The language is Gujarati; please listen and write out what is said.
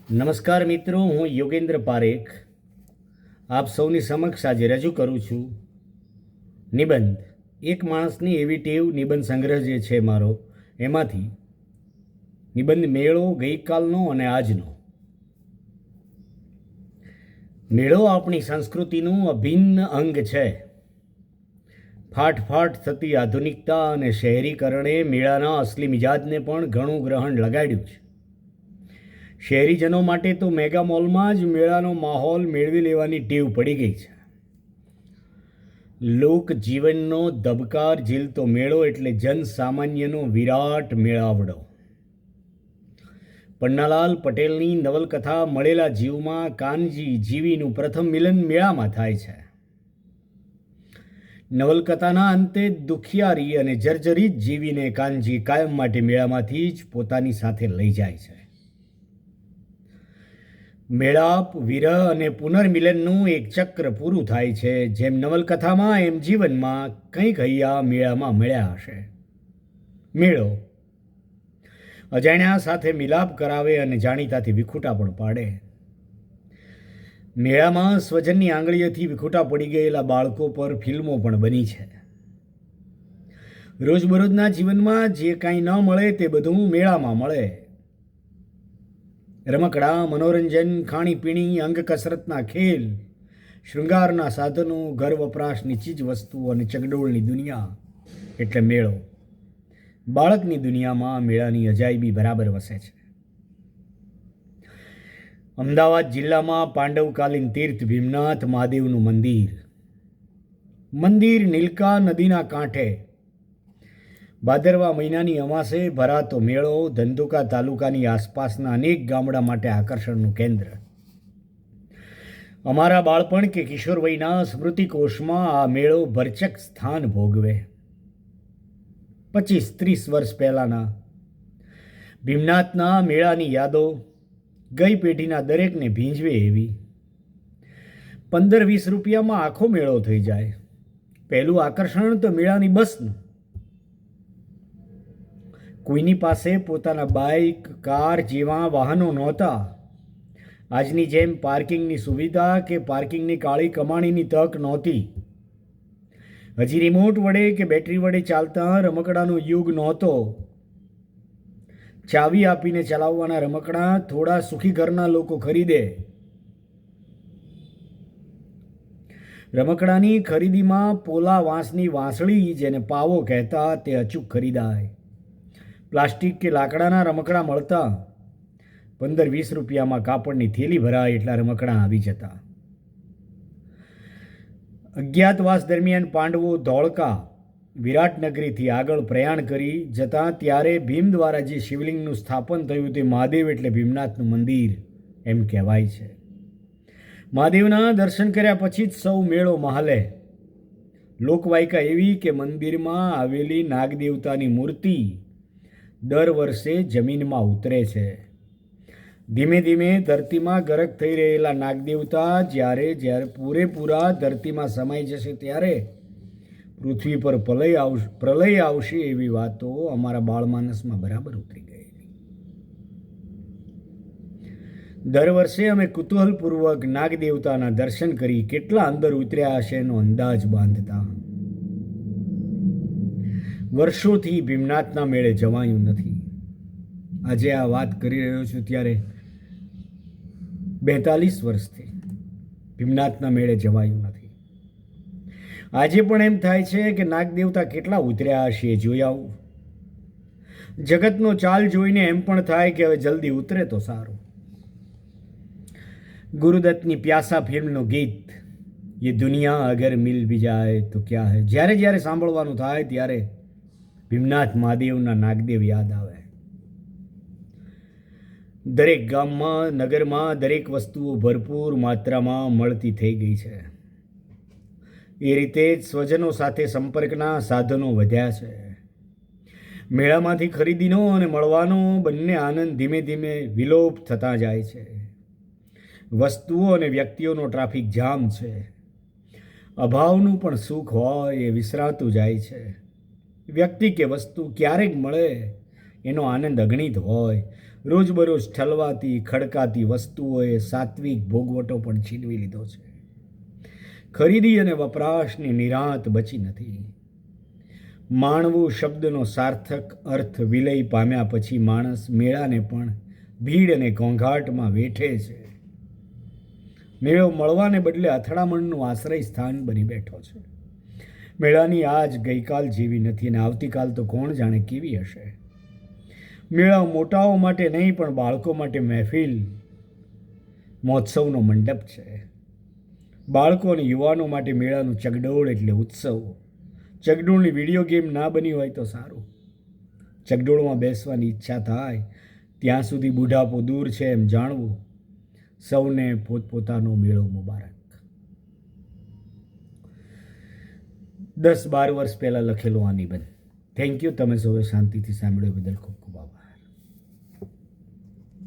નમસ્કાર મિત્રો, હું યોગેન્દ્ર પારેખ આપ સૌની સમક્ષ આજે રજૂ કરું છું નિબંધ. એક માણસની એવી ટેવ નિબંધ સંગ્રહ જે છે મારો, એમાંથી નિબંધ મેળો ગઈકાલનો અને આજનો. મેળો આપણી સંસ્કૃતિનું અભિન્ન અંગ છે. ફાટફાટ થતી આધુનિકતા અને શહેરીકરણે મેળાના અસલી મિજાજને પણ ઘણું ગ્રહણ લગાડ્યું છે. શહેરીજનો માટે તો મેગા મોલમાં જ મેળાનો માહોલ મેળવી લેવાની ટેવ પડી ગઈ છે. લોક જીવનનો ધબકાર ઝીલતો મેળો એટલે જનસામાન્યનો વિરાટ મેળાવડો. પન્નાલાલ પટેલની નવલકથા મળેલા જીવમાં કાનજી જીવીનું પ્રથમ મિલન મેળામાં થાય છે. નવલકથાના અંતે દુખિયારી અને જર્જરિત જીવીને કાનજી કાયમ માટે મેળામાંથી જ પોતાની સાથે લઈ જાય છે. મેળાપ, વિરહ અને પુનર્મિલનનું એક ચક્ર પૂરું થાય છે. જેમ નવલકથામાં એમ જીવનમાં કંઈક હૈયા મેળામાં મળ્યા હશે. મેળો અજાણ્યા સાથે મિલાપ કરાવે અને જાણીતાથી વિખૂટા પણ પાડે. મેળામાં સ્વજનની આંગળીઓથી વિખૂટા પડી ગયેલા બાળકો પર ફિલ્મો પણ બની છે. રોજબરોજના જીવનમાં જે કાંઈ ન મળે તે બધું મેળામાં મળે. રમકડા, મનોરંજન, ખાણીપીણી, અંગ કસરતના ખેલ, શૃંગારના સાધનો, ઘર વપરાશની ચીજ વસ્તુઓ અને ચગડોળની દુનિયા એટલે મેળો. બાળકની દુનિયામાં મેળાની અજાયબી બરાબર વસે છે. અમદાવાદ જિલ્લામાં પાંડવકાલીન તીર્થ ભીમનાથ મહાદેવનું મંદિર. મંદિર નીલકા નદીના કાંઠે. ભાદરવા મહિનાની અમાસે ભરાતો મેળો ધંધુકા તાલુકાની આસપાસના અનેક ગામડા માટે આકર્ષણનું કેન્દ્ર. અમારા બાળપણ કે કિશોરવયના સ્મૃતિકોશમાં આ મેળો ભરચક સ્થાન ભોગવે. 25-30 વર્ષ પહેલાંના ભીમનાથના મેળાની યાદો ગઈ પેઢીના દરેકને ભીંજવે એવી. 15-20 રૂપિયામાં આખો મેળો થઈ જાય. પહેલું આકર્ષણ તો મેળાની બસનું. કોઈની પાસે પોતાના બાઇક, કાર જેવા વાહનો નહોતા. આજની જેમ પાર્કિંગની સુવિધા કે પાર્કિંગની કાળી કમાણીની તક નહોતી. હજી રિમોટ વડે કે બેટરી વડે ચાલતા રમકડાનો યુગ નહોતો. ચાવી આપીને ચલાવવાના રમકડા થોડા સુખી ઘરના લોકો ખરીદે. રમકડાની ખરીદીમાં પોલા વાંસની વાંસળી, જેને પાવો કહેતા, તે અચૂક ખરીદાય. પ્લાસ્ટિક કે લાકડાના રમકડા મળતા. 15-20 રૂપિયામાં કાપડની થેલી ભરાય એટલા રમકડા આવી જતા. અજ્ઞાતવાસ દરમિયાન પાંડવો ધોળકા વિરાટનગરીથી આગળ પ્રયાણ કરી જતા ત્યારે ભીમ દ્વારા જે શિવલિંગનું સ્થાપન થયું તે મહાદેવ એટલે ભીમનાથનું મંદિર એમ કહેવાય છે. મહાદેવના દર્શન કર્યા પછી જ સૌ મેળો મહાલે. લોકવાયકા એવી કે મંદિરમાં આવેલી નાગદેવતાની મૂર્તિ દર વર્ષે જમીનમાં ઉતરે છે. ધીમે ધીમે ધરતીમાં ગરક થઈ રહેલા નાગદેવતા જ્યારે પૂરેપૂરા ધરતીમાં સમાઈ જશે ત્યારે પૃથ્વી પર પ્રલય આવશે એવી વાતો અમારા બાળમાનસમાં બરાબર ઉતરી ગયેલી. દર વર્ષે અમે કુતૂહલપૂર્વક નાગદેવતાના દર્શન કરી કેટલા અંદર ઉતર્યા હશે એનો અંદાજ બાંધતા. વર્ષોથી ભીમનાથના મેળે જવાયું નથી. આજે આ વાત કરી રહ્યો છું ત્યારે 42 વર્ષથી ભીમનાથના મેળે જવાયું નથી. આજે પણ એમ થાય છે કે નાગદેવતા કેટલા ઉતર્યા હશે એ જોઈ આવું. જગતનો ચાલ જોઈને એમ પણ થાય કે હવે જલ્દી ઉતરે તો સારું. ગુરુદત્તની પ્યાસા ફિલ્મનું ગીત ये दुनिया અગર મિલ ભી જાય તો ક્યા હૈ, જ્યારે જ્યારે સાંભળવાનું થાય ત્યારે ભીમનાથ મહાદેવના નાગદેવ યાદ આવે. દરેક ગામમાં, નગરમાં દરેક વસ્તુઓ ભરપૂર માત્રામાં મળતી થઈ ગઈ છે. એ રીતે જ સ્વજનો સાથે સંપર્કના સાધનો વધ્યા છે. મેળામાંથી ખરીદીનો અને મળવાનો બંને આનંદ ધીમે ધીમે વિલોપ થતા જાય છે. વસ્તુઓ અને વ્યક્તિઓનો ટ્રાફિક જામ છે. અભાવનું પણ સુખ હોય એ વિસરાતું જાય છે. વ્યક્તિ કે વસ્તુ ક્યારેક મળે એનો આનંદ અગણિત હોય રોજબરોજ ઠલવાતી ખડકાતી વસ્તુઓએ સાત્વિક ભોગવટો પણ છીનવી લીધો છે. ખરીદી અને વપરાશની નિરાંત બચી નથી. માણવું શબ્દનો સાર્થક અર્થ વિલય પામ્યા પછી માણસ મેળાને પણ ભીડ અને ઘોંઘાટમાં વેઠે છે. મેળો મળવાને બદલે અથડામણનું આશ્રય સ્થાન બની બેઠો છે. મેળાની આજ ગઈકાલ જેવી નથી અને આવતીકાલ તો કોણ જાણે કેવી હશે. મેળા મોટાઓ માટે નહીં પણ બાળકો માટે મહેફિલ મહોત્સવનો મંડપ છે. બાળકો અને યુવાનો માટે મેળાનું ચગડોળ એટલે ઉત્સવ. ચગડોળની વિડીયો ગેમ ના બની હોય તો સારું. ચગડોળમાં બેસવાની ઈચ્છા થાય ત્યાં સુધી બુઢાપો દૂર છે એમ જાણવું. સૌને પોતપોતાનો મેળો મુબારક. 10-12 વર્ષ પહેલાં લખેલો આ નિબંધ. Thank you. તમે સૌએ શાંતિથી સાંભળ્યો બદલ ખૂબ